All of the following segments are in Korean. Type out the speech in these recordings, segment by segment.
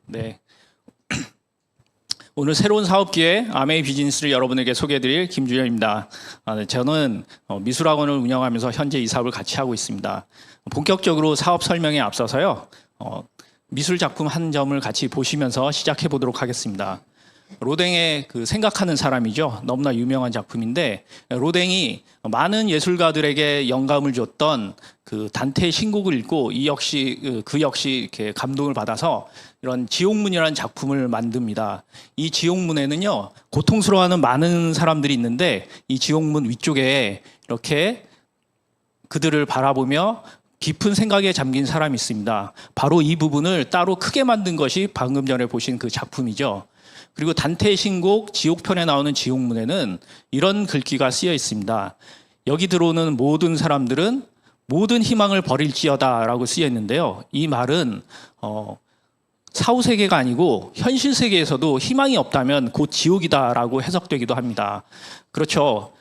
네. 오늘 새로운 사업기회 아메이 비즈니스를 여러분에게 소개해드릴 김준현입니다. 네, 저는 미술학원을 운영하면서 현재 이 사업을 같이 하고 있습니다. 본격적으로 사업 설명에 앞서서요. 미술 작품 한 점을 같이 보시면서 시작해 보도록 하겠습니다. 로댕의 그 생각하는 사람이죠. 너무나 유명한 작품인데 로댕이 많은 예술가들에게 영감을 줬던 그 단테의 신곡을 읽고 그 역시 이렇게 감동을 받아서 이런 지옥문이라는 작품을 만듭니다. 이 지옥문에는요, 고통스러워하는 많은 사람들이 있는데 이 지옥문 위쪽에 이렇게 그들을 바라보며 깊은 생각에 잠긴 사람이 있습니다. 바로 이 부분을 따로 크게 만든 것이 방금 전에 보신 그 작품이죠. 그리고 단테의 신곡 지옥편에 나오는 지옥문에는 이런 글귀가 쓰여 있습니다. 여기 들어오는 모든 사람들은 모든 희망을 버릴지어다 라고 쓰여 있는데요. 이 말은 사후세계가 아니고 현실 세계에서도 희망이 없다면 곧 지옥이다 라고 해석되기도 합니다. 그렇죠.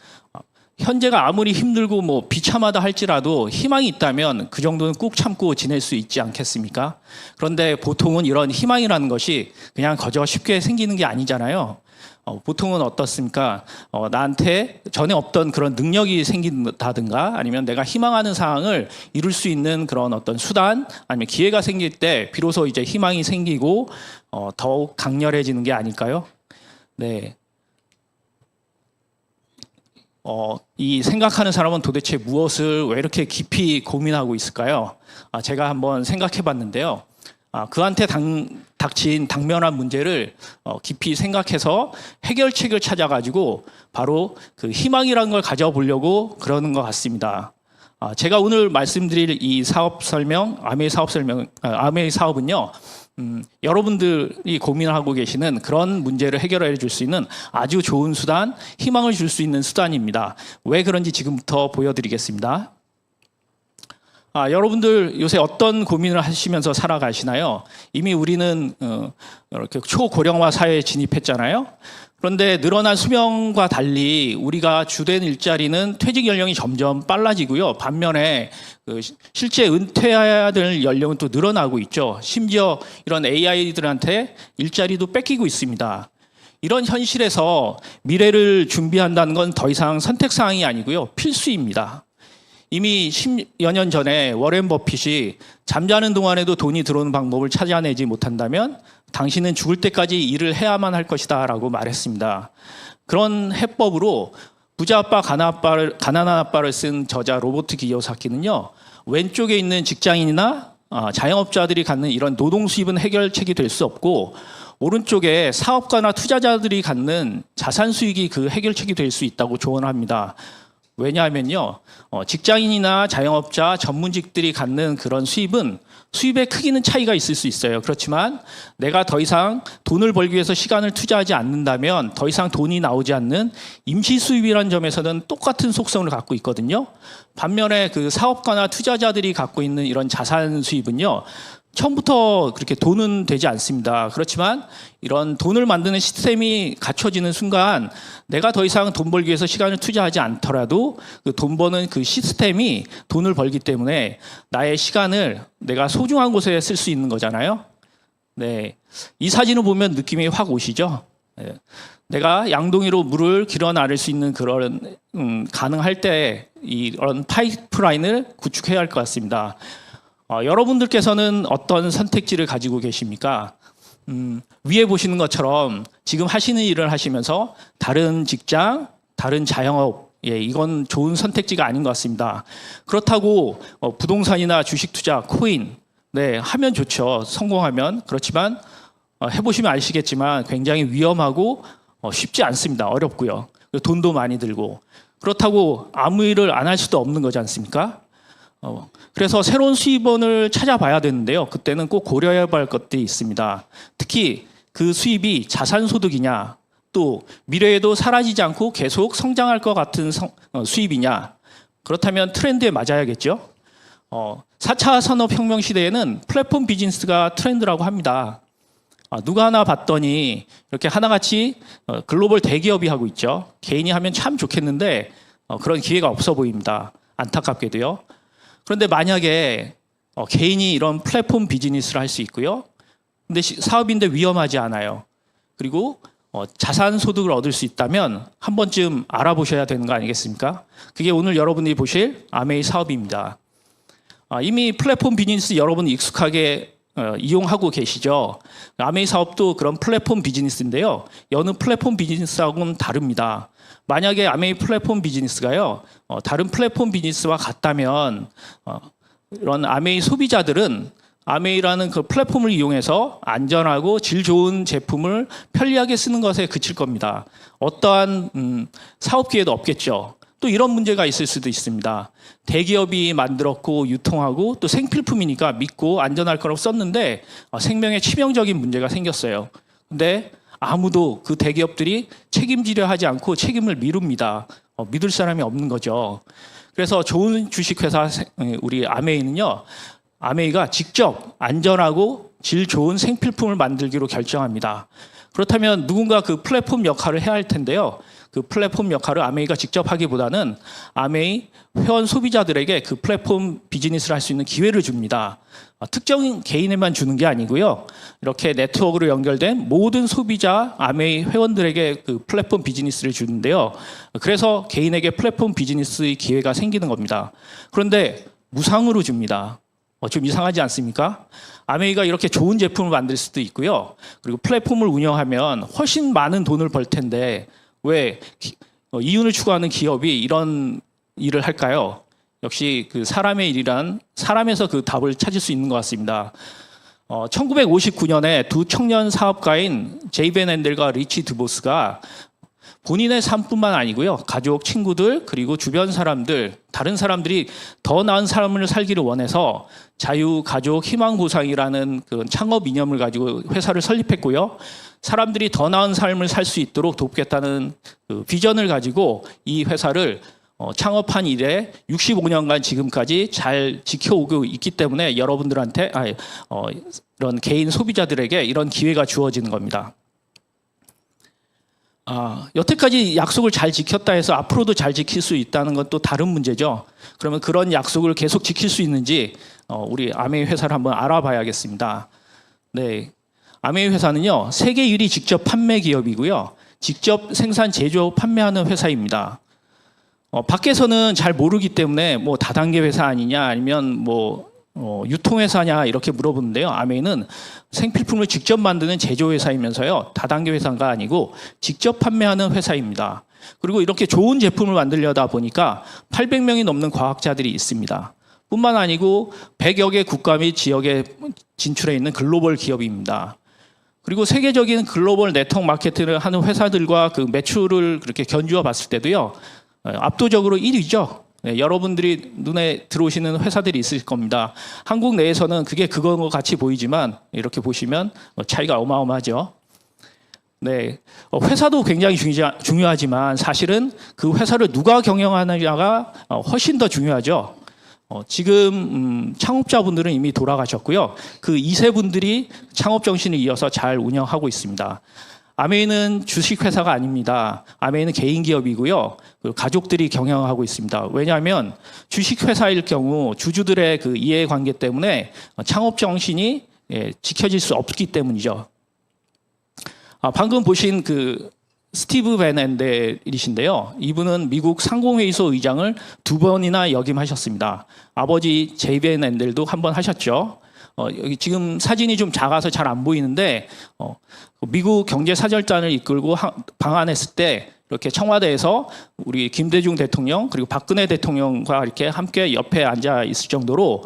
현재가 아무리 힘들고 비참하다 할지라도 희망이 있다면 그 정도는 꾹 참고 지낼 수 있지 않겠습니까? 그런데 보통은 이런 희망이라는 것이 그냥 거저 쉽게 생기는 게 아니잖아요. 보통은 어떻습니까? 나한테 전에 없던 그런 능력이 생긴다든가 아니면 내가 희망하는 사항을 이룰 수 있는 그런 어떤 수단 아니면 기회가 생길 때 비로소 이제 희망이 생기고 더욱 강렬해지는 게 아닐까요? 네. 이 생각하는 사람은 도대체 무엇을 왜 이렇게 깊이 고민하고 있을까요? 제가 한번 생각해 봤는데요. 그한테 닥친 당면한 문제를 깊이 생각해서 해결책을 찾아가지고 바로 그 희망이라는 걸 가져보려고 그러는 것 같습니다. 제가 오늘 말씀드릴 이 사업 설명, 아메이 사업은요, 여러분들이 고민하고 계시는 그런 문제를 해결해 줄 수 있는 아주 좋은 수단, 희망을 줄 수 있는 수단입니다. 왜 그런지 지금부터 보여드리겠습니다. 여러분들 요새 어떤 고민을 하시면서 살아가시나요? 이미 우리는 이렇게 초고령화 사회에 진입했잖아요. 그런데 늘어난 수명과 달리 우리가 주된 일자리는 퇴직 연령이 점점 빨라지고요. 반면에 실제 은퇴해야 될 연령은 또 늘어나고 있죠. 심지어 이런 AI들한테 일자리도 뺏기고 있습니다. 이런 현실에서 미래를 준비한다는 건 더 이상 선택사항이 아니고요. 필수입니다. 이미 10여 년 전에 워렌 버핏이 잠자는 동안에도 돈이 들어오는 방법을 찾아내지 못한다면 당신은 죽을 때까지 일을 해야만 할 것이다 라고 말했습니다. 그런 해법으로 부자 아빠, 가난한 아빠를 쓴 저자 로버트 기요사키는요, 왼쪽에 있는 직장인이나 자영업자들이 갖는 이런 노동 수입은 해결책이 될 수 없고 오른쪽에 사업가나 투자자들이 갖는 자산 수익이 그 해결책이 될 수 있다고 조언합니다. 왜냐하면요, 직장인이나 자영업자, 전문직들이 갖는 그런 수입은 수입의 크기는 차이가 있을 수 있어요. 그렇지만 내가 더 이상 돈을 벌기 위해서 시간을 투자하지 않는다면 더 이상 돈이 나오지 않는 임시 수입이라는 점에서는 똑같은 속성을 갖고 있거든요. 반면에 그 사업가나 투자자들이 갖고 있는 이런 자산 수입은요, 처음부터 그렇게 돈은 되지 않습니다. 그렇지만 이런 돈을 만드는 시스템이 갖춰지는 순간 내가 더 이상 돈 벌기 위해서 시간을 투자하지 않더라도 그 돈 버는 그 시스템이 돈을 벌기 때문에 나의 시간을 내가 소중한 곳에 쓸 수 있는 거잖아요. 네, 이 사진을 보면 느낌이 확 오시죠? 네. 내가 양동이로 물을 길어 나를 수 있는 그런 가능할 때 이런 파이프라인을 구축해야 할 것 같습니다. 여러분들께서는 어떤 선택지를 가지고 계십니까? 위에 보시는 것처럼 지금 하시는 일을 하시면서 다른 직장, 다른 자영업, 이건 좋은 선택지가 아닌 것 같습니다. 그렇다고 부동산이나 주식 투자, 코인, 하면 좋죠. 성공하면. 그렇지만 해보시면 아시겠지만 굉장히 위험하고 쉽지 않습니다. 어렵고요. 돈도 많이 들고. 그렇다고 아무 일을 안 할 수도 없는 거지 않습니까? 그래서 새로운 수입원을 찾아봐야 되는데요. 그때는 꼭 고려해야 할 것들이 있습니다. 특히 그 수입이 자산소득이냐, 또 미래에도 사라지지 않고 계속 성장할 것 같은 수입이냐. 그렇다면 트렌드에 맞아야겠죠. 4차 산업혁명 시대에는 플랫폼 비즈니스가 트렌드라고 합니다. 누가 하나 봤더니 이렇게 하나같이 글로벌 대기업이 하고 있죠. 개인이 하면 참 좋겠는데 그런 기회가 없어 보입니다. 안타깝게도요. 그런데 만약에 개인이 이런 플랫폼 비즈니스를 할 수 있고요. 근데 사업인데 위험하지 않아요. 그리고 자산 소득을 얻을 수 있다면 한 번쯤 알아보셔야 되는 거 아니겠습니까? 그게 오늘 여러분들이 보실 아메이 사업입니다. 이미 플랫폼 비즈니스 여러분 익숙하게 이용하고 계시죠. 아메이 사업도 그런 플랫폼 비즈니스인데요. 여느 플랫폼 비즈니스하고는 다릅니다. 만약에 아메이 플랫폼 비즈니스가요, 다른 플랫폼 비즈니스와 같다면 이런 아메이 소비자들은 아메이라는 그 플랫폼을 이용해서 안전하고 질 좋은 제품을 편리하게 쓰는 것에 그칠 겁니다. 어떠한 사업 기회도 없겠죠. 또 이런 문제가 있을 수도 있습니다. 대기업이 만들었고 유통하고 또 생필품이니까 믿고 안전할 거라고 썼는데 생명에 치명적인 문제가 생겼어요. 근데 아무도 그 대기업들이 책임지려 하지 않고 책임을 미룹니다. 믿을 사람이 없는 거죠. 그래서 좋은 주식회사 우리 아메이는요, 아메이가 직접 안전하고 질 좋은 생필품을 만들기로 결정합니다. 그렇다면 누군가 그 플랫폼 역할을 해야 할 텐데요. 그 플랫폼 역할을 아메이가 직접 하기보다는 아메이 회원 소비자들에게 그 플랫폼 비즈니스를 할 수 있는 기회를 줍니다. 특정 개인에만 주는 게 아니고요. 이렇게 네트워크로 연결된 모든 소비자 아메이 회원들에게 그 플랫폼 비즈니스를 주는데요. 그래서 개인에게 플랫폼 비즈니스의 기회가 생기는 겁니다. 그런데 무상으로 줍니다. 좀 이상하지 않습니까? 아메이가 이렇게 좋은 제품을 만들 수도 있고요. 그리고 플랫폼을 운영하면 훨씬 많은 돈을 벌 텐데 왜 이윤을 추구하는 기업이 이런 일을 할까요? 역시 그 사람의 일이란 사람에서 그 답을 찾을 수 있는 것 같습니다. 1959년에 두 청년 사업가인 제이벤 앤델과 리치 드보스가 본인의 삶뿐만 아니고요. 가족, 친구들, 그리고 주변 사람들, 다른 사람들이 더 나은 삶을 살기를 원해서 자유, 가족, 희망 보상이라는 그 창업 이념을 가지고 회사를 설립했고요. 사람들이 더 나은 삶을 살 수 있도록 돕겠다는 그 비전을 가지고 이 회사를 창업한 이래 65년간 지금까지 잘 지켜오고 있기 때문에 여러분들한테 이런 개인 소비자들에게 이런 기회가 주어지는 겁니다. 여태까지 약속을 잘 지켰다 해서 앞으로도 잘 지킬 수 있다는 건 또 다른 문제죠. 그러면 그런 약속을 계속 지킬 수 있는지 우리 아메이 회사를 한번 알아봐야겠습니다. 네, 아메이 회사는요, 세계 1위 직접 판매 기업이고요. 직접 생산, 제조, 판매하는 회사입니다. 밖에서는 잘 모르기 때문에 뭐 다단계 회사 아니냐 아니면 뭐 유통회사냐 이렇게 물어보는데요. 아메이는 생필품을 직접 만드는 제조회사이면서요. 다단계 회사가 아니고 직접 판매하는 회사입니다. 그리고 이렇게 좋은 제품을 만들려다 보니까 800명이 넘는 과학자들이 있습니다. 뿐만 아니고 100여 개 국가 및 지역에 진출해 있는 글로벌 기업입니다. 그리고 세계적인 글로벌 네트워크 마케팅을 하는 회사들과 그 매출을 그렇게 견주어 봤을 때도요. 압도적으로 1위죠. 네, 여러분들이 눈에 들어오시는 회사들이 있을 겁니다. 한국 내에서는 그게 그거 같이 보이지만 이렇게 보시면 차이가 어마어마하죠. 네, 회사도 굉장히 중요하지만 사실은 그 회사를 누가 경영하느냐가 훨씬 더 중요하죠. 지금 창업자분들은 이미 돌아가셨고요. 그 2세 분들이 창업 정신을 이어서 잘 운영하고 있습니다. 아메이는 주식회사가 아닙니다. 아메이는 개인 기업이고요. 가족들이 경영하고 있습니다. 왜냐하면 주식회사일 경우 주주들의 그 이해관계 때문에 창업 정신이 지켜질 수 없기 때문이죠. 방금 보신 그 스티브 벤 앤델이신데요. 이분은 미국 상공회의소 의장을 2번이나 역임하셨습니다. 아버지 제이벤 앤델도 한 번 하셨죠. 여기 지금 사진이 좀 작아서 잘 안 보이는데 미국 경제사절단을 이끌고 방한했을 때 이렇게 청와대에서 우리 김대중 대통령 그리고 박근혜 대통령과 이렇게 함께 옆에 앉아 있을 정도로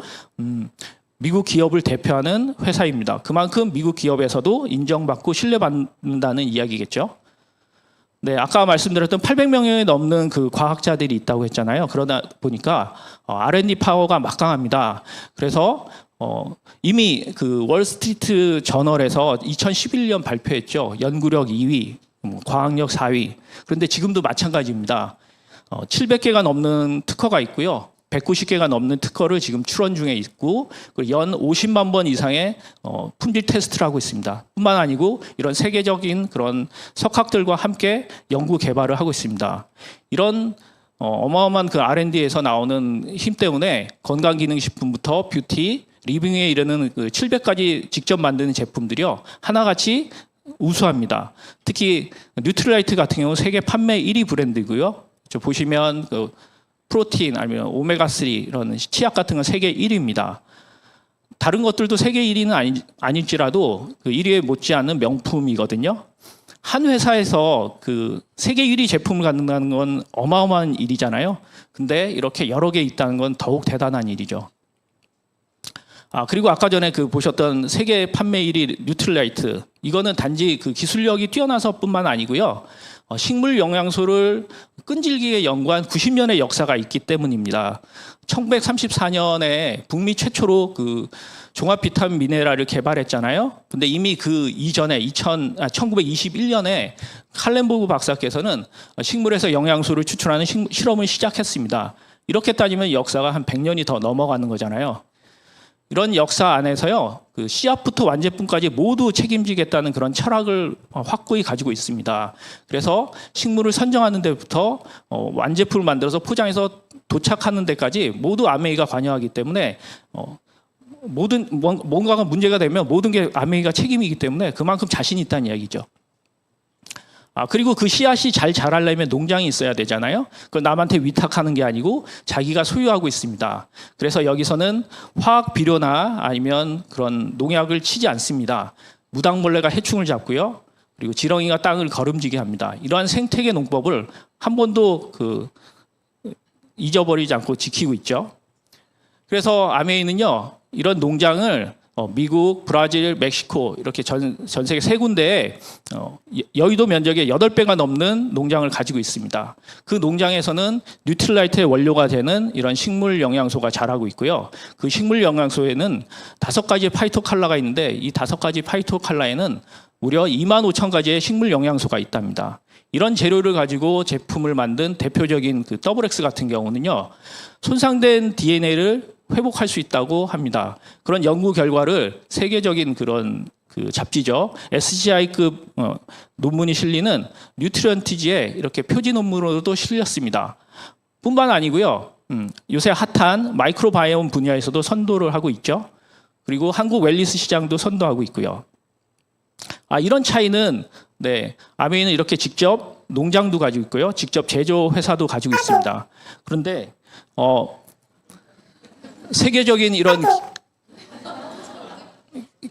미국 기업을 대표하는 회사입니다. 그만큼 미국 기업에서도 인정받고 신뢰받는다는 이야기겠죠. 네, 아까 말씀드렸던 800명이 넘는 그 과학자들이 있다고 했잖아요. 그러다 보니까 R&D 파워가 막강합니다. 그래서 이미 그 월스트리트 저널에서 2011년 발표했죠. 연구력 2위, 과학력 4위. 그런데 지금도 마찬가지입니다. 700개가 넘는 특허가 있고요. 190개가 넘는 특허를 지금 출원 중에 있고 연 50만 번 이상의 품질 테스트를 하고 있습니다. 뿐만 아니고 이런 세계적인 그런 석학들과 함께 연구 개발을 하고 있습니다. 이런 어마어마한 그 R&D에서 나오는 힘 때문에 건강기능식품부터 뷰티, 리빙에 이르는 그 700가지 직접 만드는 제품들이요. 하나같이 우수합니다. 특히 뉴트럴라이트 같은 경우 세계 판매 1위 브랜드고요. 저 보시면 그 프로틴 아니면 오메가3 이런 치약 같은 건 세계 1위입니다. 다른 것들도 세계 1위는 아닐지라도 그 1위에 못지않은 명품이거든요. 한 회사에서 그 세계 1위 제품을 갖는다는 건 어마어마한 일이잖아요. 근데 이렇게 여러 개 있다는 건 더욱 대단한 일이죠. 그리고 아까 전에 그 보셨던 세계 판매 1위 뉴트럴라이트. 이거는 단지 그 기술력이 뛰어나서뿐만 아니고요. 식물 영양소를 끈질기게 연구한 90년의 역사가 있기 때문입니다. 1934년에 북미 최초로 그 종합 비타민 미네랄을 개발했잖아요. 근데 이미 그 이전에 1921년에 칼렌보그 박사께서는 식물에서 영양소를 추출하는 실험을 시작했습니다. 이렇게 따지면 역사가 한 100년이 더 넘어가는 거잖아요. 이런 역사 안에서요, 그 씨앗부터 완제품까지 모두 책임지겠다는 그런 철학을 확고히 가지고 있습니다. 그래서 식물을 선정하는 데부터 완제품을 만들어서 포장해서 도착하는 데까지 모두 아메이가 관여하기 때문에 뭔가가 문제가 되면 모든 게 아메이가 책임이기 때문에 그만큼 자신이 있다는 이야기죠. 그리고 그 씨앗이 잘 자라려면 농장이 있어야 되잖아요. 그걸 남한테 위탁하는 게 아니고 자기가 소유하고 있습니다. 그래서 여기서는 화학 비료나 아니면 그런 농약을 치지 않습니다. 무당벌레가 해충을 잡고요. 그리고 지렁이가 땅을 거름지게 합니다. 이러한 생태계 농법을 한 번도 잊어버리지 않고 지키고 있죠. 그래서 아메이는요, 이런 농장을 미국, 브라질, 멕시코 이렇게 전 세계 세 군데에 여의도 면적의 8배가 넘는 농장을 가지고 있습니다. 그 농장에서는 뉴트럴라이트의 원료가 되는 이런 식물 영양소가 자라고 있고요. 그 식물 영양소에는 5가지의 파이토칼라가 있는데 이 5가지 파이토칼라에는 무려 25,000가지의 식물 영양소가 있답니다. 이런 재료를 가지고 제품을 만든 대표적인 그 더블X 같은 경우는요, 손상된 DNA를 회복할 수 있다고 합니다. 그런 연구 결과를 세계적인 그런 그 잡지죠. SCI급 논문이 실리는 뉴트리언티지에 이렇게 표지 논문으로도 실렸습니다. 뿐만 아니고요. 요새 핫한 마이크로바이옴 분야에서도 선도를 하고 있죠. 그리고 한국 웰니스 시장도 선도하고 있고요. 이런 차이는 아메이는 이렇게 직접 농장도 가지고 있고요. 직접 제조 회사도 가지고 있습니다. 그런데 세계적인 이런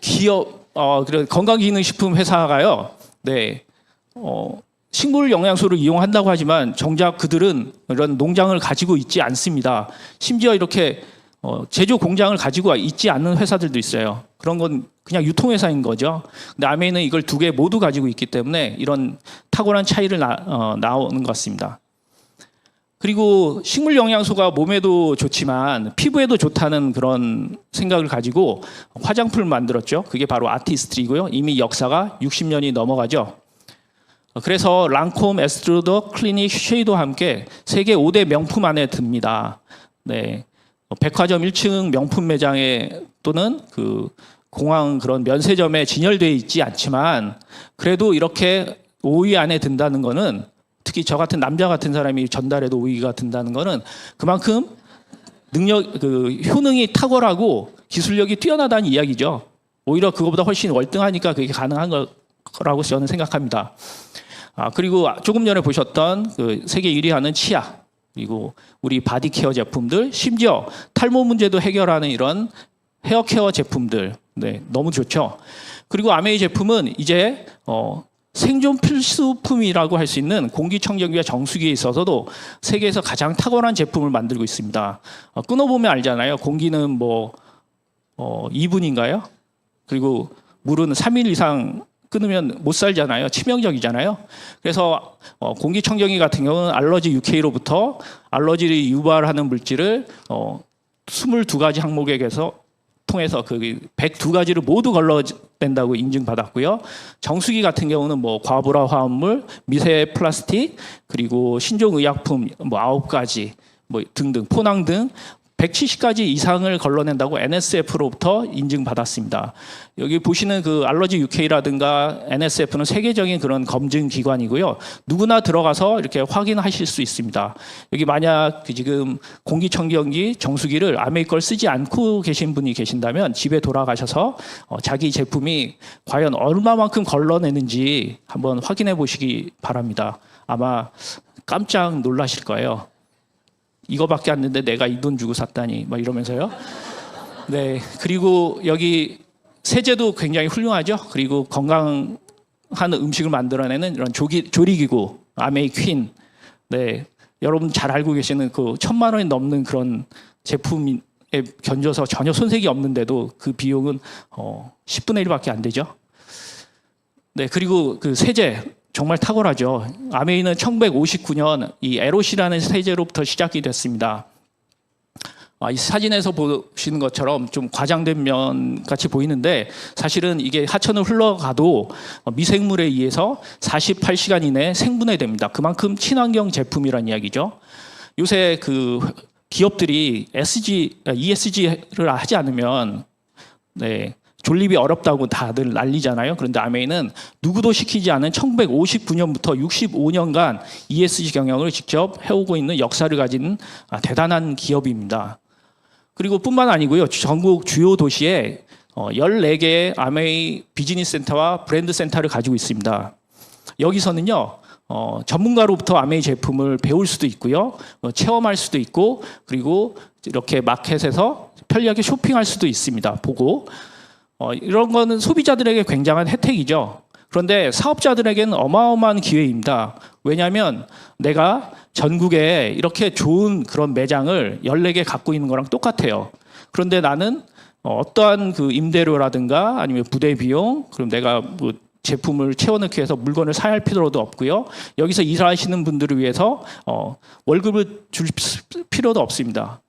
기업, 건강기능식품 회사가요, 식물 영양소를 이용한다고 하지만 정작 그들은 이런 농장을 가지고 있지 않습니다. 심지어 이렇게 제조 공장을 가지고 있지 않는 회사들도 있어요. 그런 건 그냥 유통회사인 거죠. 근데 아메이는 이걸 2개 모두 가지고 있기 때문에 이런 탁월한 차이를 나오는 것 같습니다. 그리고 식물 영양소가 몸에도 좋지만 피부에도 좋다는 그런 생각을 가지고 화장품을 만들었죠. 그게 바로 아티스트리고요. 이미 역사가 60년이 넘어가죠. 그래서 랑콤, 에스트루더, 클리닉, 쉐이도와 함께 세계 5대 명품 안에 듭니다. 백화점 1층 명품 매장에 또는 그 공항 그런 면세점에 진열되어 있지 않지만 그래도 이렇게 5위 안에 든다는 거는, 특히 저 같은 남자 같은 사람이 전달해도 5위가 든다는 거는 그만큼 효능이 탁월하고 기술력이 뛰어나다는 이야기죠. 오히려 그거보다 훨씬 월등하니까 그게 가능한 거라고 저는 생각합니다. 그리고 조금 전에 보셨던 그 세계 1위 하는 치약, 그리고 우리 바디케어 제품들, 심지어 탈모 문제도 해결하는 이런 헤어케어 제품들, 너무 좋죠. 그리고 아메이 제품은 이제 생존 필수품이라고 할 수 있는 공기청정기와 정수기에 있어서도 세계에서 가장 탁월한 제품을 만들고 있습니다. 끊어보면 알잖아요. 공기는 2분인가요? 그리고 물은 3일 이상 끊으면 못 살잖아요. 치명적이잖아요. 그래서 공기청정기 같은 경우는 알러지 UK로부터 알러지를 유발하는 물질을 22가지 항목에서 통해서 그 102가지를 모두 걸러낸다고 인증받았고요. 정수기 같은 경우는 과부라 화합물, 미세 플라스틱, 그리고 신종의약품 9가지 등등, 포낭 등 170가지 이상을 걸러낸다고 NSF로부터 인증받았습니다. 여기 보시는 그 알러지 UK라든가 NSF는 세계적인 그런 검증 기관이고요. 누구나 들어가서 이렇게 확인하실 수 있습니다. 여기 만약 지금 공기청정기, 정수기를 아메이 걸 쓰지 않고 계신 분이 계신다면 집에 돌아가셔서 자기 제품이 과연 얼마만큼 걸러내는지 한번 확인해 보시기 바랍니다. 아마 깜짝 놀라실 거예요. 이거밖에 안 되는데 내가 이 돈 주고 샀다니 막 이러면서요. 네, 그리고 여기 세제도 굉장히 훌륭하죠. 그리고 건강한 음식을 만들어내는 이런 조리기구 아메이 퀸. 네, 여러분 잘 알고 계시는 그 1,000만 원이 넘는 그런 제품에 견줘서 전혀 손색이 없는데도 그 비용은 10분의 1밖에 안 되죠. 네, 그리고 그 세제 정말 탁월하죠. 아메이는 1959년 이 에롯이라는 세제로부터 시작이 됐습니다. 이 사진에서 보시는 것처럼 좀 과장된 면 같이 보이는데 사실은 이게 하천을 흘러가도 미생물에 의해서 48시간 이내에 생분해됩니다. 그만큼 친환경 제품이란 이야기죠. 요새 그 기업들이 ESG를 하지 않으면 네, 존립이 어렵다고 다들 난리잖아요. 그런데 아메이는 누구도 시키지 않은 1959년부터 65년간 ESG 경영을 직접 해오고 있는 역사를 가진 대단한 기업입니다. 그리고 뿐만 아니고요. 전국 주요 도시에 14개의 아메이 비즈니스 센터와 브랜드 센터를 가지고 있습니다. 여기서는요. 전문가로부터 아메이 제품을 배울 수도 있고요. 체험할 수도 있고 그리고 이렇게 마켓에서 편리하게 쇼핑할 수도 있습니다. 보고 이런 거는 소비자들에게 굉장한 혜택이죠. 그런데 사업자들에게는 어마어마한 기회입니다. 왜냐하면 내가 전국에 이렇게 좋은 그런 매장을 14개 갖고 있는 거랑 똑같아요. 그런데 나는 어떠한 그 임대료라든가 아니면 부대 비용, 그럼 내가 뭐 제품을 채워넣기 위해서 물건을 사야 할 필요도 없고요. 여기서 일하시는 분들을 위해서 월급을 줄 필요도 없습니다.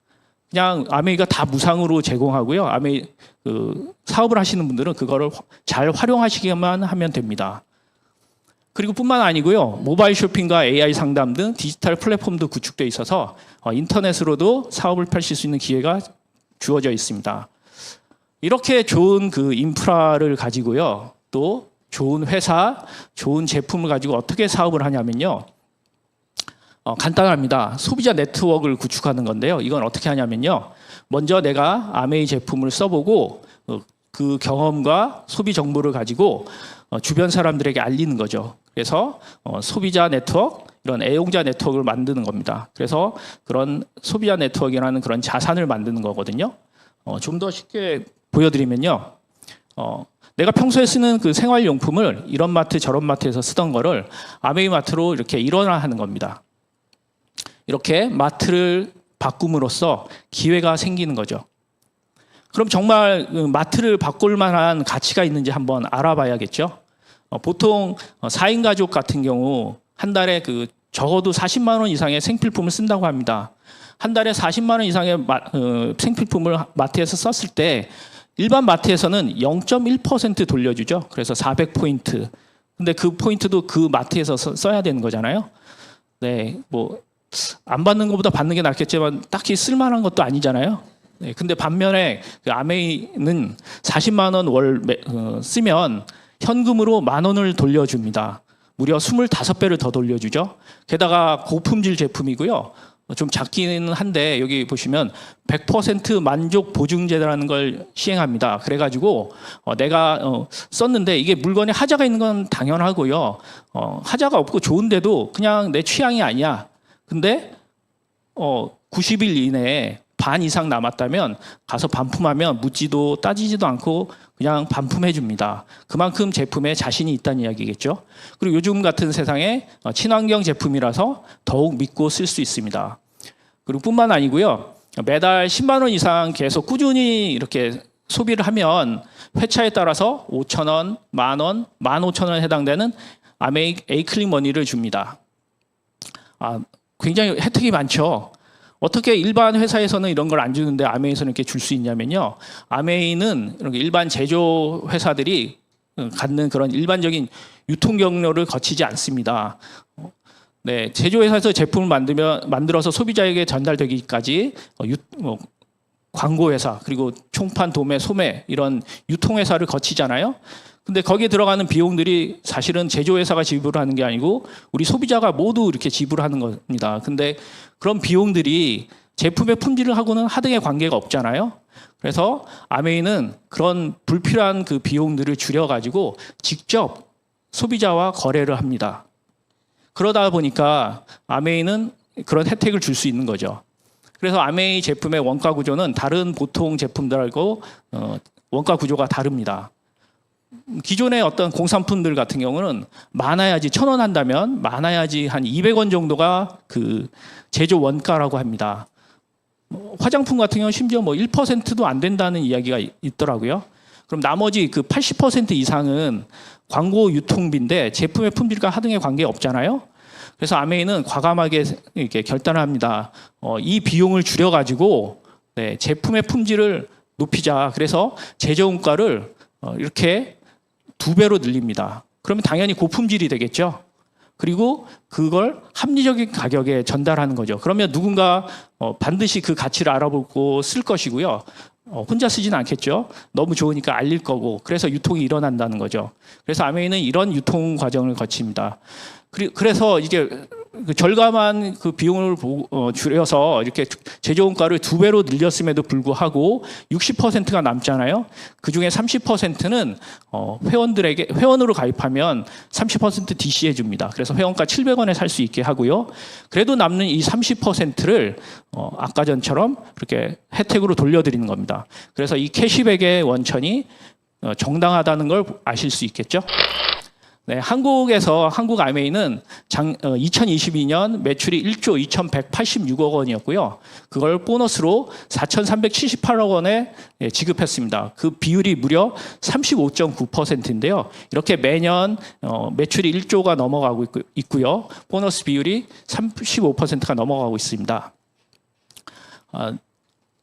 그냥 아메이가 다 무상으로 제공하고요. 아메이 그 사업을 하시는 분들은 그거를 잘 활용하시기만 하면 됩니다. 그리고 뿐만 아니고요. 모바일 쇼핑과 AI 상담 등 디지털 플랫폼도 구축되어 있어서 인터넷으로도 사업을 펼칠 수 있는 기회가 주어져 있습니다. 이렇게 좋은 그 인프라를 가지고요. 또 좋은 회사, 좋은 제품을 가지고 어떻게 사업을 하냐면요. 간단합니다. 소비자 네트워크를 구축하는 건데요. 이건 어떻게 하냐면요. 먼저 내가 아메이 제품을 써보고 그 경험과 소비 정보를 가지고 주변 사람들에게 알리는 거죠. 그래서 소비자 네트워크, 이런 애용자 네트워크를 만드는 겁니다. 그래서 그런 소비자 네트워크라는 그런 자산을 만드는 거거든요. 좀 더 쉽게 보여드리면요. 내가 평소에 쓰는 그 생활용품을 이런 마트 저런 마트에서 쓰던 거를 아메이 마트로 이렇게 일원화하는 겁니다. 이렇게 마트를 바꿈으로써 기회가 생기는 거죠. 그럼 정말 마트를 바꿀 만한 가치가 있는지 한번 알아봐야겠죠. 보통 4인 가족 같은 경우 한 달에 그 적어도 40만 원 이상의 생필품을 쓴다고 합니다. 한 달에 40만 원 이상의 생필품을 마트에서 썼을 때 일반 마트에서는 0.1% 돌려주죠. 그래서 400포인트. 근데 그 포인트도 그 마트에서 써야 되는 거잖아요. 네, 뭐 안 받는 것보다 받는 게 낫겠지만 딱히 쓸만한 것도 아니잖아요. 네, 근데 반면에 그 아메이는 40만 원 월 쓰면 현금으로 10,000원을 돌려줍니다. 무려 25배를 더 돌려주죠. 게다가 고품질 제품이고요. 좀 작기는 한데 여기 보시면 100% 만족 보증제라는 걸 시행합니다. 그래가지고 내가 썼는데 이게 물건에 하자가 있는 건 당연하고요. 하자가 없고 좋은데도 그냥 내 취향이 아니야. 근데 90일 이내에 반 이상 남았다면 가서 반품하면 묻지도 따지지도 않고 그냥 반품해 줍니다. 그만큼 제품에 자신이 있다는 이야기겠죠. 그리고 요즘 같은 세상에 친환경 제품이라서 더욱 믿고 쓸 수 있습니다. 그리고 뿐만 아니고요. 매달 10만 원 이상 계속 꾸준히 이렇게 소비를 하면 회차에 따라서 5,000원, 10,000원, 15,000원에 해당되는 아메이 에이클릭 머니를 줍니다. 굉장히 혜택이 많죠. 어떻게 일반 회사에서는 이런 걸 안 주는데 아메이에서는 이렇게 줄 수 있냐면요. 아메이는 이렇게 일반 제조 회사들이 갖는 그런 일반적인 유통 경로를 거치지 않습니다. 네, 제조회사에서 제품을 만들어서 소비자에게 전달되기까지 광고회사 그리고 총판, 도매, 소매 이런 유통회사를 거치잖아요. 근데 거기에 들어가는 비용들이 사실은 제조회사가 지불하는 게 아니고 우리 소비자가 모두 이렇게 지불하는 겁니다. 근데 그런 비용들이 제품의 품질하고는 하등의 관계가 없잖아요. 그래서 아메이는 그런 불필요한 그 비용들을 줄여가지고 직접 소비자와 거래를 합니다. 그러다 보니까 아메이는 그런 혜택을 줄 수 있는 거죠. 그래서 아메이 제품의 원가 구조는 다른 보통 제품들하고 원가 구조가 다릅니다. 기존의 어떤 공산품들 같은 경우는 많아야지 1,000원 한다면 많아야지 한 200원 정도가 그 제조 원가라고 합니다. 화장품 같은 경우는 심지어 뭐 1%도 안 된다는 이야기가 있더라고요. 그럼 나머지 그 80% 이상은 광고 유통비인데 제품의 품질과 하등의 관계 없잖아요. 그래서 아메이는 과감하게 이렇게 결단을 합니다. 이 비용을 줄여가지고 네, 제품의 품질을 높이자. 그래서 제조 원가를 이렇게 2배로 늘립니다. 그러면 당연히 고품질이 되겠죠. 그리고 그걸 합리적인 가격에 전달하는 거죠. 그러면 누군가 반드시 그 가치를 알아보고 쓸 것이고요. 혼자 쓰지는 않겠죠. 너무 좋으니까 알릴 거고. 그래서 유통이 일어난다는 거죠. 그래서 아메이는 이런 유통 과정을 거칩니다. 그래서 이게 그 절감한 그 비용을 줄여서 이렇게 제조 원가를 2배로 늘렸음에도 불구하고 60%가 남잖아요. 그 중에 30%는 회원들에게 회원으로 가입하면 30% DC해 줍니다. 그래서 회원가 700원에 살 수 있게 하고요. 그래도 남는 이 30%를 아까 전처럼 이렇게 혜택으로 돌려드리는 겁니다. 그래서 이 캐시백의 원천이 정당하다는 걸 아실 수 있겠죠. 네, 한국 아메이는 2022년 매출이 1조 2,186억 원이었고요. 그걸 보너스로 4,378억 원에 지급했습니다. 그 비율이 무려 35.9%인데요. 이렇게 매년 매출이 1조가 넘어가고 있고요. 보너스 비율이 35%가 넘어가고 있습니다.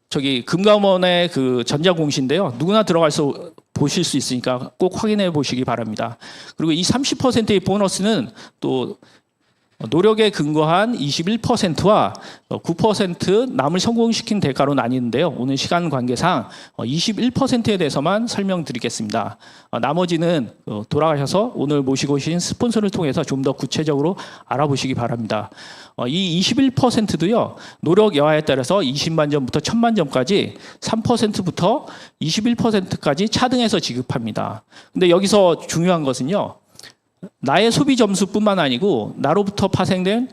저기 금감원의 그 전자공시인데요. 누구나 들어가서 보실 수 있으니까 꼭 확인해 보시기 바랍니다. 그리고 이 30%의 보너스는 또 노력에 근거한 21%와 9% 남을 성공시킨 대가로 나뉘는데요. 오늘 시간 관계상 21%에 대해서만 설명드리겠습니다. 나머지는 돌아가셔서 오늘 모시고 오신 스폰서를 통해서 좀 더 구체적으로 알아보시기 바랍니다. 이 21%도요. 노력 여하에 따라서 20만 점부터 1,000만 점까지 3%부터 21%까지 차등해서 지급합니다. 근데 여기서 중요한 것은요. 나의 소비 점수뿐만 아니고 나로부터 파생된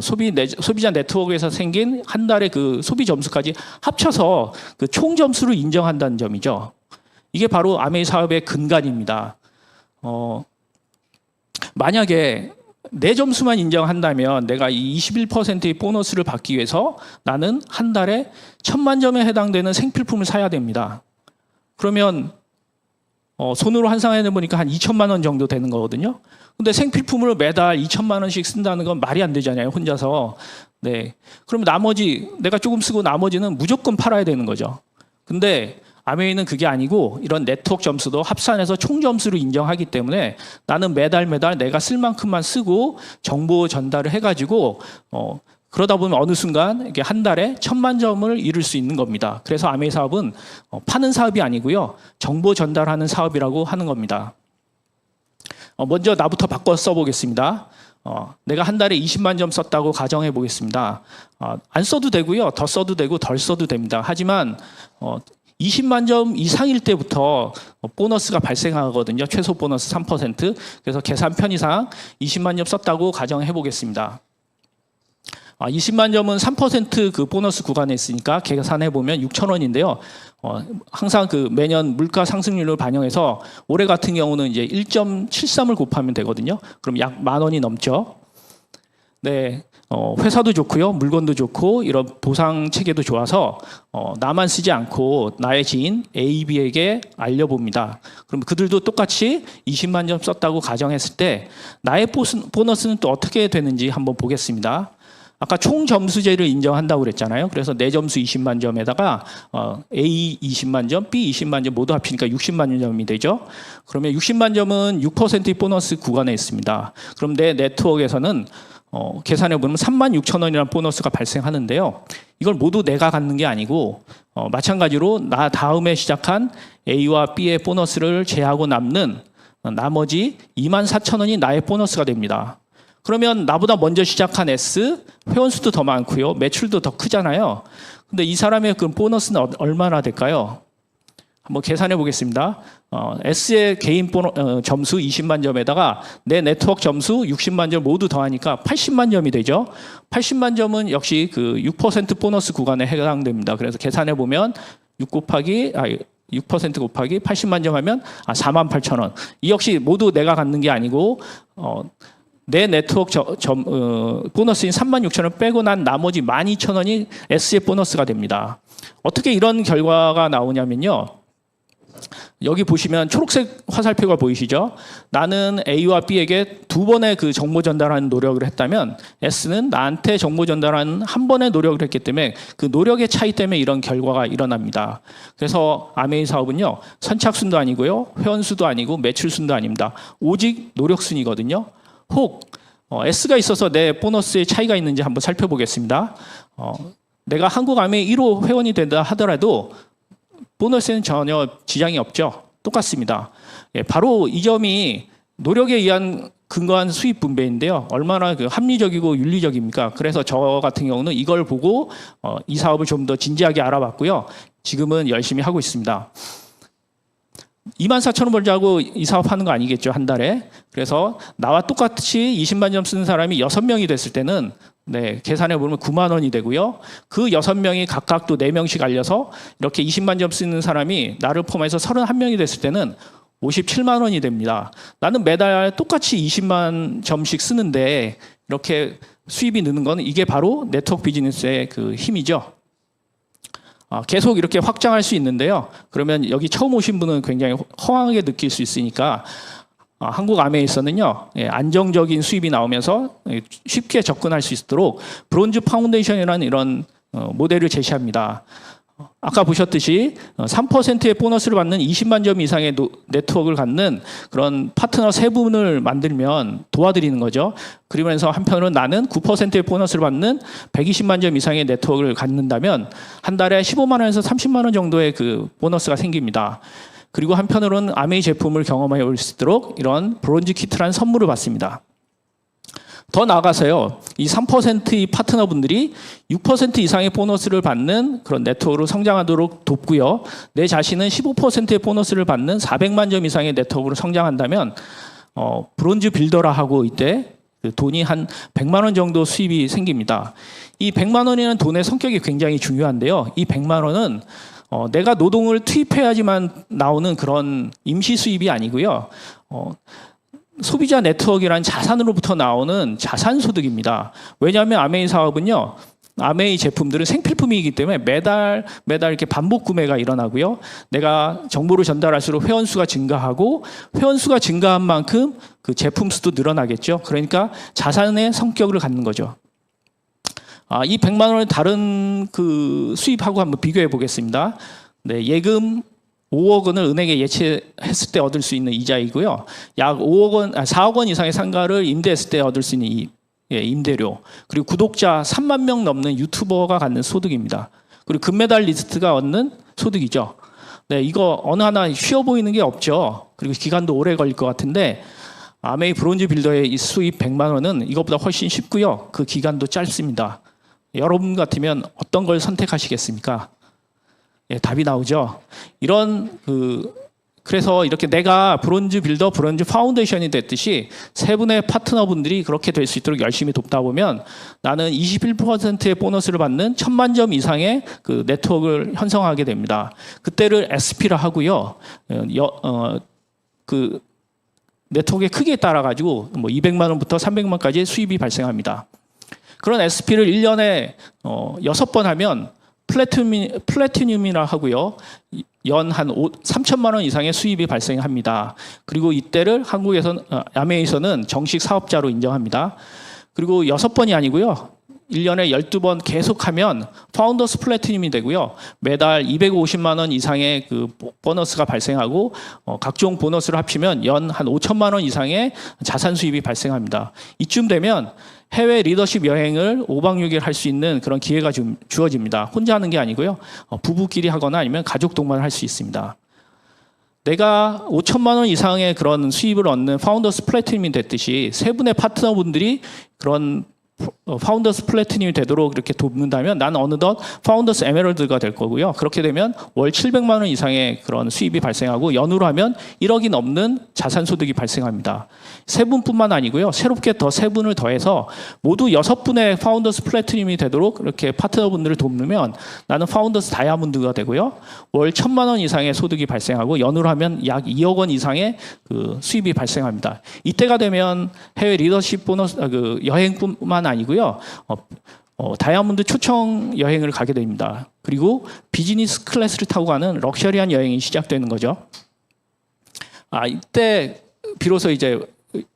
소비자 네트워크에서 생긴 한 달의 그 소비 점수까지 합쳐서 그 총 점수를 인정한다는 점이죠. 이게 바로 아메이 사업의 근간입니다. 만약에 내 점수만 인정한다면 내가 이 21%의 보너스를 받기 위해서 나는 한 달에 1,000만 점에 해당되는 생필품을 사야 됩니다. 그러면 손으로 환산해 보니까 한 2천만 원 정도 되는 거거든요. 근데 생필품을 매달 2천만 원씩 쓴다는 건 말이 안 되잖아요, 혼자서. 네. 그럼 나머지 내가 조금 쓰고 나머지는 무조건 팔아야 되는 거죠. 근데 아메이는 그게 아니고 이런 네트워크 점수도 합산해서 총 점수를 인정하기 때문에 나는 매달 내가 쓸 만큼만 쓰고 정보 전달을 해가지고 그러다 보면 어느 순간 이게 한 달에 1,000만 점을 이룰 수 있는 겁니다. 그래서 아메이 사업은 파는 사업이 아니고요. 정보 전달하는 사업이라고 하는 겁니다. 먼저 나부터 바꿔 써보겠습니다. 내가 한 달에 20만 점 썼다고 가정해 보겠습니다. 안 써도 되고요. 더 써도 되고 덜 써도 됩니다. 하지만 20만 점 이상일 때부터 보너스가 발생하거든요. 최소 보너스 3%. 그래서 계산 편의상 20만 점 썼다고 가정해 보겠습니다. 20만 점은 3% 그 보너스 구간에 있으니까 계산해 보면 6,000원인데요. 항상 그 매년 물가 상승률을 반영해서 올해 같은 경우는 이제 1.73을 곱하면 되거든요. 그럼 약 10,000원이 넘죠. 네. 회사도 좋고요. 물건도 좋고 이런 보상 체계도 좋아서 나만 쓰지 않고 나의 지인 A, B에게 알려봅니다. 그럼 그들도 똑같이 20만 점 썼다고 가정했을 때 나의 보너스는 또 어떻게 되는지 한번 보겠습니다. 아까 총 점수제를 인정한다고 그랬잖아요. 그래서 내 점수 20만 점에다가 A 20만 점, B 20만 점 모두 합치니까 60만 점이 되죠. 그러면 60만 점은 6%의 보너스 구간에 있습니다. 그럼 내 네트워크에서는 계산해 보면 36,000원이라는 보너스가 발생하는데요. 이걸 모두 내가 갖는 게 아니고 마찬가지로 나 다음에 시작한 A와 B의 보너스를 제하고 남는 나머지 24,000원이 나의 보너스가 됩니다. 그러면 나보다 먼저 시작한 S, 회원수도 더 많고요. 매출도 더 크잖아요. 근데 이 사람의 그 보너스는 얼마나 될까요? 한번 계산해 보겠습니다. S의 개인 점수 20만 점에다가 내 네트워크 점수 60만 점 모두 더하니까 80만 점이 되죠. 80만 점은 역시 그 6% 보너스 구간에 해당됩니다. 그래서 계산해 보면 6% 곱하기 80만 점 하면 48,000원. 이 역시 모두 내가 갖는 게 아니고 내 네트워크 보너스인 36,000원 빼고 난 나머지 12,000원이 S의 보너스가 됩니다. 어떻게 이런 결과가 나오냐면요. 여기 보시면 초록색 화살표가 보이시죠? 나는 A와 B에게 두 번의 그 정보 전달하는 노력을 했다면 S는 나한테 정보 전달하는 한 번의 노력을 했기 때문에 그 노력의 차이 때문에 이런 결과가 일어납니다. 그래서 아메이 사업은요. 선착순도 아니고요. 회원수도 아니고 매출순도 아닙니다. 오직 노력순이거든요. 혹 S가 있어서 내 보너스의 차이가 있는지 한번 살펴보겠습니다. 내가 한국 아메이 1호 회원이 된다 하더라도 보너스에는 전혀 지장이 없죠. 똑같습니다. 바로 이 점이 노력에 의한 근거한 수입 분배인데요. 얼마나 그 합리적이고 윤리적입니까? 그래서 저 같은 경우는 이걸 보고 이 사업을 좀 더 진지하게 알아봤고요. 지금은 열심히 하고 있습니다. 24,000원 벌자고 이 사업 하는 거 아니겠죠, 한 달에. 그래서 나와 똑같이 20만 점 쓰는 사람이 6명이 됐을 때는 계산해 보면 9만 원이 되고요. 그 6명이 각각 또 4명씩 알려서 이렇게 20만 점 쓰는 사람이 나를 포함해서 31명이 됐을 때는 57만 원이 됩니다. 나는 매달 똑같이 20만 점씩 쓰는데 이렇게 수입이 느는 건 이게 바로 네트워크 비즈니스의 그 힘이죠. 계속 이렇게 확장할 수 있는데요. 그러면 여기 처음 오신 분은 굉장히 허황하게 느낄 수 있으니까 한국 아메에서는요, 안정적인 수입이 나오면서 쉽게 접근할 수 있도록 브론즈 파운데이션이라는 이런 모델을 제시합니다. 아까 보셨듯이 3%의 보너스를 받는 20만 점 이상의 네트워크를 갖는 그런 파트너 세 분을 만들면 도와드리는 거죠. 그러면서 한편으로는 나는 9%의 보너스를 받는 120만 점 이상의 네트워크를 갖는다면 한 달에 15만 원에서 30만 원 정도의 그 보너스가 생깁니다. 그리고 한편으로는 아메이 제품을 경험해 볼 수 있도록 이런 브론즈 키트라는 선물을 받습니다. 더 나아가서요, 이 3%의 파트너분들이 6% 이상의 보너스를 받는 그런 네트워크로 성장하도록 돕고요. 내 자신은 15%의 보너스를 받는 400만 점 이상의 네트워크로 성장한다면 브론즈 빌더라 하고 이때 그 돈이 한 100만 원 정도 수입이 생깁니다. 이 100만 원이라는 돈의 성격이 굉장히 중요한데요. 이 100만 원은 내가 노동을 투입해야지만 나오는 그런 임시 수입이 아니고요. 소비자 네트워크라는 자산으로부터 나오는 자산 소득입니다. 왜냐하면 아메이 사업은요, 아메이 제품들은 생필품이기 때문에 매달 이렇게 반복 구매가 일어나고요. 내가 정보를 전달할수록 회원수가 증가하고 회원수가 증가한 만큼 그 제품 수도 늘어나겠죠. 그러니까 자산의 성격을 갖는 거죠. 이 100만 원을 다른 그 수입하고 한번 비교해 보겠습니다. 예금 5억 원을 은행에 예치했을 때 얻을 수 있는 이자이고요. 약 4억 원 이상의 상가를 임대했을 때 얻을 수 있는 임대료. 그리고 구독자 3만 명 넘는 유튜버가 갖는 소득입니다. 그리고 금메달리스트가 얻는 소득이죠. 이거 어느 하나 쉬워 보이는 게 없죠. 그리고 기간도 오래 걸릴 것 같은데 아메이 브론즈 빌더의 이 수입 100만 원은 이것보다 훨씬 쉽고요. 그 기간도 짧습니다. 여러분 같으면 어떤 걸 선택하시겠습니까? 답이 나오죠. 그래서 이렇게 내가 브론즈 빌더, 브론즈 파운데이션이 됐듯이 세 분의 파트너분들이 그렇게 될 수 있도록 열심히 돕다 보면 나는 21%의 보너스를 받는 1000만 점 이상의 그 네트워크를 형성하게 됩니다. 그때를 SP라 하고요. 그 네트워크의 크기에 따라 가지고 200만 원부터 300만까지 수입이 발생합니다. 그런 SP를 1년에 6번 하면 플래티늄이라 하고요. 연 한 3천만 원 이상의 수입이 발생합니다. 그리고 이때를 한국에서는 아메이에서는 정식 사업자로 인정합니다. 그리고 6번이 아니고요. 1년에 12번 계속하면 파운더스 플래티늄이 되고요. 매달 250만 원 이상의 그 보너스가 발생하고 각종 보너스를 합치면 연 한 5천만 원 이상의 자산 수입이 발생합니다. 이쯤 되면 해외 리더십 여행을 5박 6일 할 수 있는 그런 기회가 좀 주어집니다. 혼자 하는 게 아니고요. 부부끼리 하거나 아니면 가족 동반 할 수 있습니다. 내가 5천만 원 이상의 그런 수입을 얻는 파운더스 플래티넘이 됐듯이 세 분의 파트너분들이 그런 파운더스 플래티넘이 되도록 이렇게 돕는다면 나는 어느덧 파운더스 에메랄드가 될 거고요. 그렇게 되면 월 700만 원 이상의 그런 수입이 발생하고 연으로 하면 1억이 넘는 자산 소득이 발생합니다. 세 분뿐만 아니고요. 새롭게 더 세 분을 더해서 모두 6분의 파운더스 플래티넘이 되도록 이렇게 파트너분들을 돕으면 나는 파운더스 다이아몬드가 되고요. 월 1,000만 원 이상의 소득이 발생하고 연으로 하면 약 2억 원 이상의 그 수입이 발생합니다. 이때가 되면 해외 리더십 보너스 그 여행뿐만 아니고요. 다이아몬드 초청 여행을 가게 됩니다. 그리고 비즈니스 클래스를 타고 가는 럭셔리한 여행이 시작되는 거죠. 이때 비로소 이제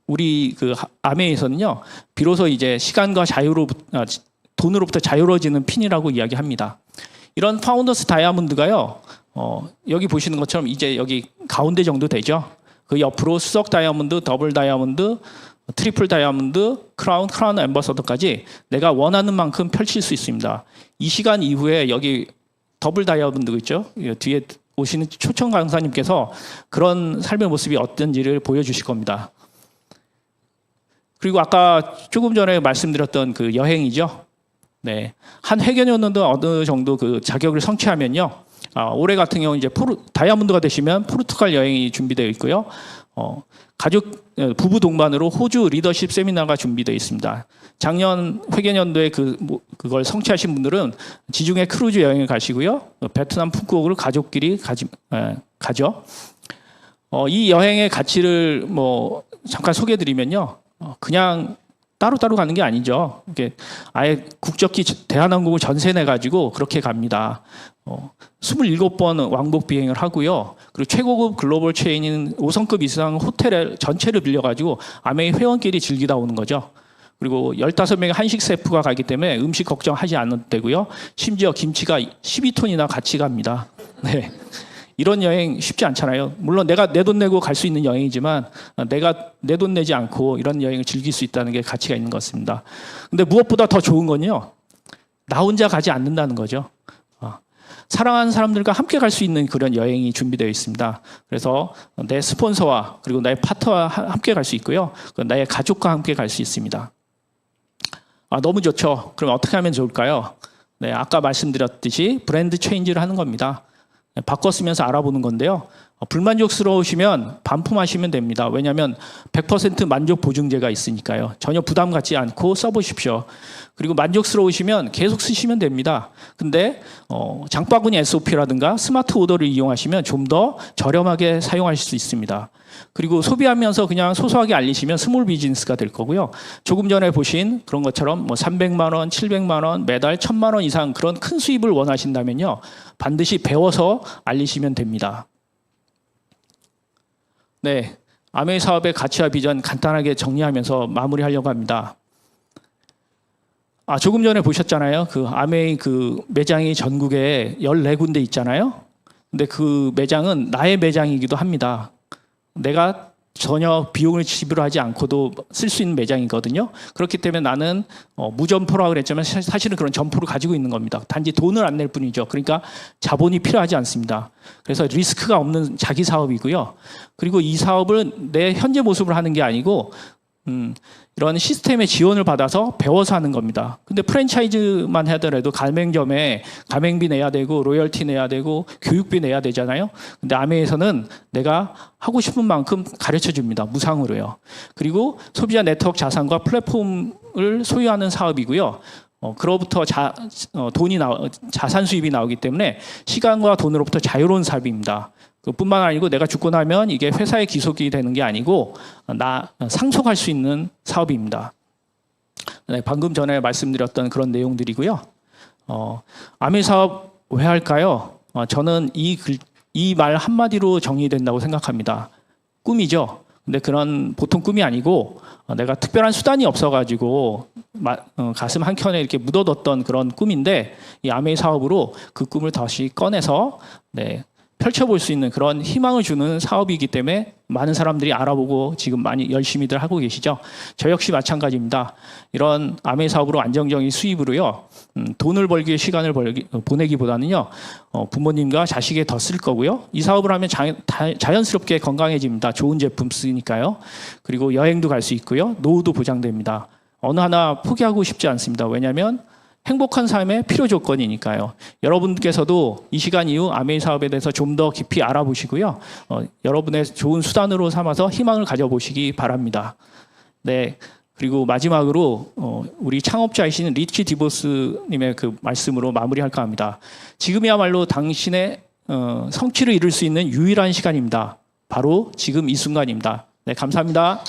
우리 그 아메에서는요, 비로소 이제 시간과 돈으로부터 자유로워지는 핀이라고 이야기합니다. 이런 파운더스 다이아몬드가요, 여기 보시는 것처럼 이제 여기 가운데 정도 되죠. 그 옆으로 수석 다이아몬드, 더블 다이아몬드, 트리플 다이아몬드, 크라운 앰버서더까지 내가 원하는 만큼 펼칠 수 있습니다. 이 시간 이후에 여기 더블 다이아몬드 있죠? 뒤에 오시는 초청 강사님께서 그런 삶의 모습이 어떤지를 보여주실 겁니다. 그리고 아까 조금 전에 말씀드렸던 그 여행이죠. 네, 한 회계년도 어느 정도 그 자격을 성취하면요. 올해 같은 경우 이제 다이아몬드가 되시면 포르투갈 여행이 준비되어 있고요. 부부 동반으로 호주 리더십 세미나가 준비되어 있습니다. 작년 회계년도에 그걸 성취하신 분들은 지중해 크루즈 여행을 가시고요. 베트남 푸꾸옥을 가족끼리 가죠. 이 여행의 가치를 잠깐 소개해드리면요. 그냥 따로따로 가는 게 아니죠. 이렇게 아예 국적기 대한항공을 전세 내가지고 그렇게 갑니다. 27번 왕복 비행을 하고요. 그리고 최고급 글로벌 체인인 5성급 이상 호텔 전체를 빌려가지고 아메이 회원끼리 즐기다 오는 거죠. 그리고 15명의 한식 셰프가 가기 때문에 음식 걱정하지 않아도 되고요. 심지어 김치가 12톤이나 같이 갑니다. 네. 이런 여행 쉽지 않잖아요. 물론 내가 내 돈 내고 갈 수 있는 여행이지만 내가 내 돈 내지 않고 이런 여행을 즐길 수 있다는 게 가치가 있는 것 같습니다. 근데 무엇보다 더 좋은 건요. 나 혼자 가지 않는다는 거죠. 사랑하는 사람들과 함께 갈 수 있는 그런 여행이 준비되어 있습니다. 그래서 내 스폰서와 그리고 나의 파트너와 함께 갈 수 있고요. 나의 가족과 함께 갈 수 있습니다. 너무 좋죠. 그럼 어떻게 하면 좋을까요? 네, 아까 말씀드렸듯이 브랜드 체인지를 하는 겁니다. 바꿔 쓰면서 알아보는 건데요. 불만족스러우시면 반품하시면 됩니다. 왜냐하면 100% 만족 보증제가 있으니까요. 전혀 부담 갖지 않고 써보십시오. 그리고 만족스러우시면 계속 쓰시면 됩니다. 근데 장바구니 SOP라든가 스마트 오더를 이용하시면 좀 더 저렴하게 사용하실 수 있습니다. 그리고 소비하면서 그냥 소소하게 알리시면 스몰 비즈니스가 될 거고요. 조금 전에 보신 그런 것처럼 300만 원, 700만 원, 매달 1,000만 원 이상 그런 큰 수입을 원하신다면요. 반드시 배워서 알리시면 됩니다. 네, 아메이 사업의 가치와 비전 간단하게 정리하면서 마무리하려고 합니다. 조금 전에 보셨잖아요. 그 아메이 그 매장이 전국에 14군데 있잖아요. 근데 그 매장은 나의 매장이기도 합니다. 내가 전혀 비용을 지불하지 않고도 쓸 수 있는 매장이거든요. 그렇기 때문에 나는 무점포라고 그랬지만 사실은 그런 점포를 가지고 있는 겁니다. 단지 돈을 안 낼 뿐이죠. 그러니까 자본이 필요하지 않습니다. 그래서 리스크가 없는 자기 사업이고요. 그리고 이 사업을 내 현재 모습을 하는 게 아니고 이런 시스템의 지원을 받아서 배워서 하는 겁니다. 근데 프랜차이즈만 하더라도 가맹점에 가맹비 내야 되고 로열티 내야 되고 교육비 내야 되잖아요. 근데 아메에서는 내가 하고 싶은 만큼 가르쳐 줍니다. 무상으로요. 그리고 소비자 네트워크 자산과 플랫폼을 소유하는 사업이고요. 그로부터 자산 수입이 나오기 때문에 시간과 돈으로부터 자유로운 사업입니다. 그뿐만 아니고 내가 죽고 나면 이게 회사의 기속이 되는 게 아니고 상속할 수 있는 사업입니다. 네, 방금 전에 말씀드렸던 그런 내용들이고요. 아메 사업 왜 할까요? 저는 이 말 한마디로 정리된다고 생각합니다. 꿈이죠. 근데 그런 보통 꿈이 아니고 내가 특별한 수단이 없어가지고 가슴 한켠에 이렇게 묻어뒀던 그런 꿈인데 이 아메이 사업으로 그 꿈을 다시 꺼내서 펼쳐볼 수 있는 그런 희망을 주는 사업이기 때문에 많은 사람들이 알아보고 지금 많이 열심히들 하고 계시죠. 저 역시 마찬가지입니다. 이런 아메 사업으로 안정적인 수입으로요. 돈을 벌기에 시간을 보내기보다는요. 부모님과 자식에 더 쓸 거고요. 이 사업을 하면 자연스럽게 건강해집니다. 좋은 제품 쓰니까요. 그리고 여행도 갈 수 있고요. 노후도 보장됩니다. 어느 하나 포기하고 싶지 않습니다. 왜냐하면 행복한 삶의 필요 조건이니까요. 여러분께서도 이 시간 이후 아메이 사업에 대해서 좀 더 깊이 알아보시고요. 여러분의 좋은 수단으로 삼아서 희망을 가져보시기 바랍니다. 네. 그리고 마지막으로 우리 창업자이신 리치 디보스님의 그 말씀으로 마무리할까 합니다. 지금이야말로 당신의 성취를 이룰 수 있는 유일한 시간입니다. 바로 지금 이 순간입니다. 네, 감사합니다.